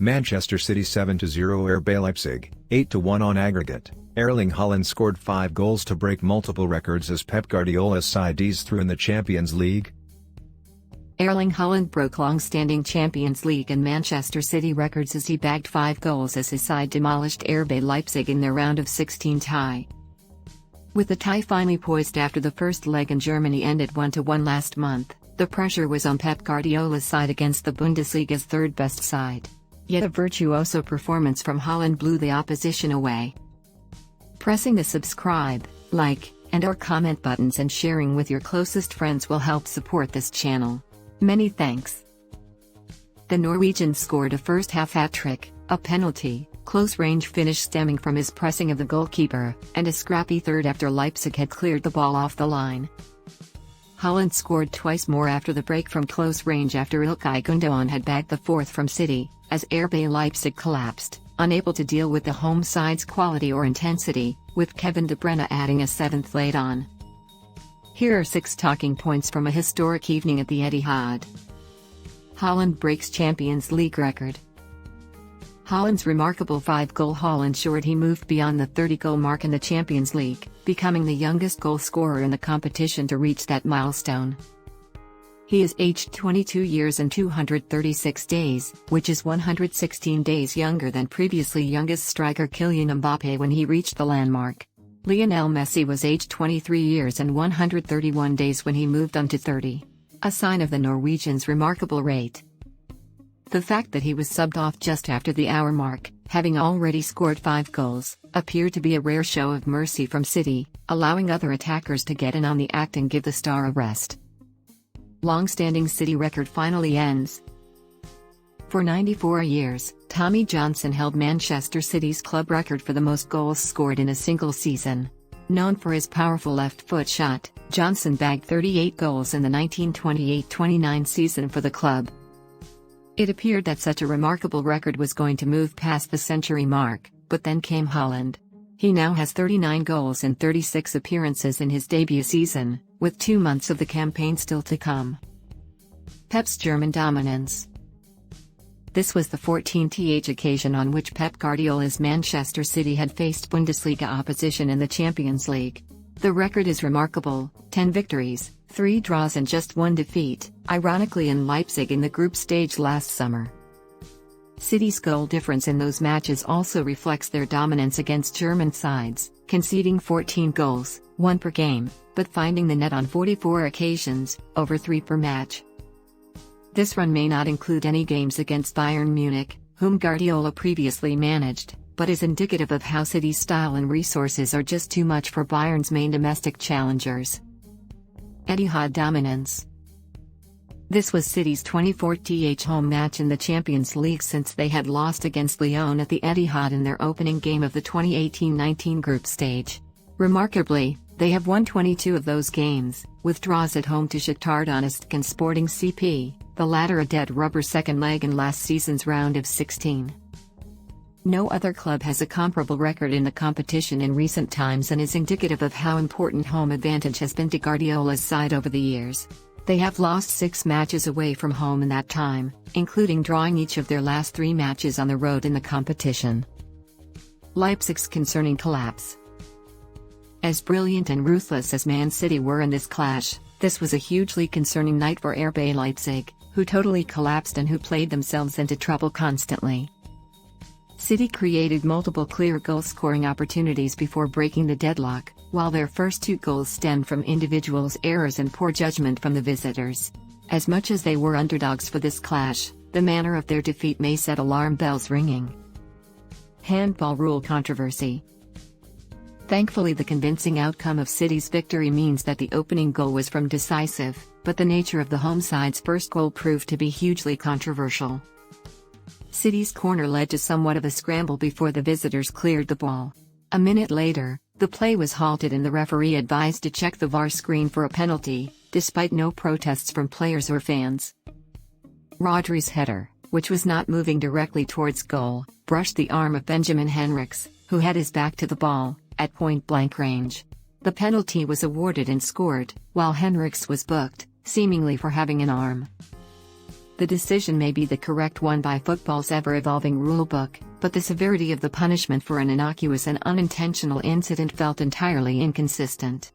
Manchester City 7-0 RB Leipzig, 8-1 on aggregate. Erling Haaland scored 5 goals to break multiple records as Pep Guardiola's side eased through in the Champions League. Erling Haaland broke long-standing Champions League and Manchester City records as he bagged 5 goals as his side demolished RB Leipzig in their round of 16 tie. With the tie finally poised after the first leg in Germany ended 1-1 last month, the pressure was on Pep Guardiola's side against the Bundesliga's third-best side. Yet a virtuoso performance from Haaland blew the opposition away. Pressing the subscribe, like, and/or comment buttons and sharing with your closest friends will help support this channel. Many thanks. The Norwegian scored a first-half hat-trick, a penalty, close-range finish stemming from his pressing of the goalkeeper, and a scrappy third after Leipzig had cleared the ball off the line. Haaland scored twice more after the break from close range after Ilkay Gundogan had bagged the fourth from City, as RB Leipzig collapsed, unable to deal with the home side's quality or intensity, with Kevin De Bruyne adding a 7th late on. Here are 6 talking points from a historic evening at the Etihad. Haaland breaks Champions League record. Haaland's remarkable 5-goal haul ensured he moved beyond the 30-goal mark in the Champions League, becoming the youngest goal scorer in the competition to reach that milestone. He is aged 22 years and 236 days, which is 116 days younger than previously youngest striker Kylian Mbappé when he reached the landmark. Lionel Messi was aged 23 years and 131 days when he moved on to 30. A sign of the Norwegian's remarkable rate. The fact that he was subbed off just after the hour mark, having already scored 5 goals, appeared to be a rare show of mercy from City, allowing other attackers to get in on the act and give the star a rest. Long-standing City record finally ends. For 94 years, Tommy Johnson held Manchester City's club record for the most goals scored in a single season. Known for his powerful left-foot shot, Johnson bagged 38 goals in the 1928-29 season for the club. It appeared that such a remarkable record was going to move past the century mark, but then came Haaland. He now has 39 goals in 36 appearances in his debut season, with 2 months of the campaign still to come. Pep's German dominance. This was the 14th occasion on which Pep Guardiola's Manchester City had faced Bundesliga opposition in the Champions League. The record is remarkable: 10 victories, 3 draws and just 1 defeat, ironically in Leipzig in the group stage last summer. City's goal difference in those matches also reflects their dominance against German sides, conceding 14 goals, 1 per game, but finding the net on 44 occasions, over 3 per match. This run may not include any games against Bayern Munich, whom Guardiola previously managed, but is indicative of how City's style and resources are just too much for Bayern's main domestic challengers. Etihad dominance. This was City's 24th home match in the Champions League since they had lost against Lyon at the Etihad in their opening game of the 2018-19 group stage. Remarkably, they have won 22 of those games, with draws at home to Shakhtar Donetsk and Sporting CP, the latter a dead rubber second leg in last season's round of 16. No other club has a comparable record in the competition in recent times and is indicative of how important home advantage has been to Guardiola's side over the years. They have lost 6 matches away from home in that time, including drawing each of their last 3 matches on the road in the competition. Leipzig's concerning collapse. As brilliant and ruthless as Man City were in this clash, this was a hugely concerning night for RB Leipzig, who totally collapsed and who played themselves into trouble constantly. City created multiple clear goal-scoring opportunities before breaking the deadlock, while their first 2 goals stemmed from individuals' errors and poor judgment from the visitors. As much as they were underdogs for this clash, the manner of their defeat may set alarm bells ringing. Handball rule controversy. Thankfully, the convincing outcome of City's victory means that the opening goal was from decisive, but the nature of the home side's first goal proved to be hugely controversial. City's corner led to somewhat of a scramble before the visitors cleared the ball. A minute later, the play was halted and the referee advised to check the VAR screen for a penalty, despite no protests from players or fans. Rodri's header, which was not moving directly towards goal, brushed the arm of Benjamin Henrichs, who had his back to the ball, at point-blank range. The penalty was awarded and scored, while Henrichs was booked, seemingly for having an arm. The decision may be the correct one by football's ever-evolving rulebook, but the severity of the punishment for an innocuous and unintentional incident felt entirely inconsistent.